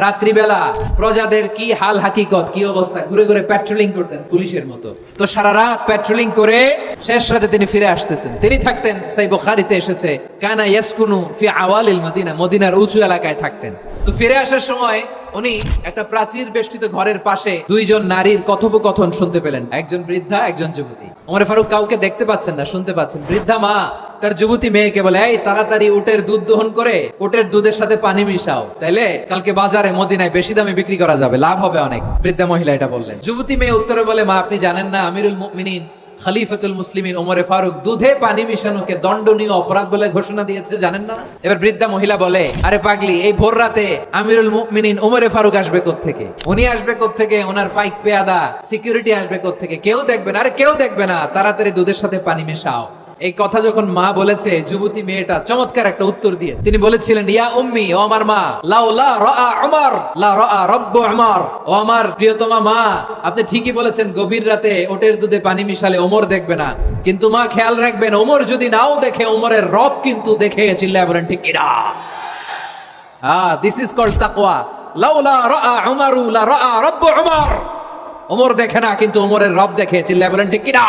রাত্রিবেলা প্রজাদের কি হাল হাকিকত কি অবস্থা ঘুরে ঘুরে পেট্রোলিং করতেন পুলিশের মতো। তো সারা রাত পেট্রোলিং করে শেষ রাতে তিনি ফিরে আসতেছেন। তিনি থাকতেন, সেই বুখারীতে এসেছে, কানা ইয়াসকুনু ফি আওয়ালিল মদিনা, মদিনার উঁচু এলাকায় থাকতেন। তো ফিরে আসার সময় উনি একটা প্রাচীর বেষ্টিত ঘরের পাশে দুইজন নারীর কথোপকথন শুনতে পেলেন, একজন বৃদ্ধা একজন যুবতী। ওমর ফারুক কাউকে দেখতে পাচ্ছেন না, শুনতে পাচ্ছেন। বৃদ্ধা মা তার যুবতী মেয়েকে বলে, এই তাড়াতাড়ি উটের দুধ দহন করে উটের দুধের সাথে পানি মিশাও, তাইলে কালকে বাজারে মদিনায় বেশি দামে বিক্রি করা যাবে, লাভ হবে অনেক। বৃদ্ধা মহিলা এটা বললেন। যুবতী মেয়ে উত্তরে বলে, মা আপনি জানেন না আমিরুল মুমিনিন খলিফাতুল মুসলিমিন ওমরে ফারুক দুধে পানি মিশানোকে দণ্ডনীয় অপরাধ বলে ঘোষণা দিয়েছে, জানেন না? এবার বৃদ্ধা মহিলা বলে, আরে পাগলি, এই ভোর রাতে আমিরুল মুমিনিন ওমরে ফারুক আসবে কোত্থেকে? উনি আসবে কোত্থেকে? ওনার পাইক পেয়াদা সিকিউরিটি আসবে কোত্থেকে? কেউ দেখবে না। আরে কেউ দেখবে না, তাড়াতাড়ি দুধের সাথে পানি মেশাও। এই কথা যখন মা বলেছে, যুবতী মেয়েটা চমৎকার একটা উত্তর দিয়ে তিনি বলেছিলেন, ইয়া উম্মি, ও আমার মা, লাউলা রাআ উমর লা রাআ রব্বু উমর, ও আমার প্রিয়তমা মা, আপনি ঠিকই বলেছেন, গভীর রাতে ওটের দুধে পানি মিশালে ওমর দেখবে না, কিন্তু মা খেয়াল রাখবেন, ওমর যদি নাও দেখে, ওমরের রব কিন্তু দেখে। চিল্লায় বলেন ঠিক কিনা? দিস ইজ কল্ড তাকওয়া। লাউলা রাআ উমরু লা রাআ রব্বু উমর, ওমর দেখে না কিন্তু ওমরের রব দেখে। চিল্লায় বলেন ঠিক কিনা?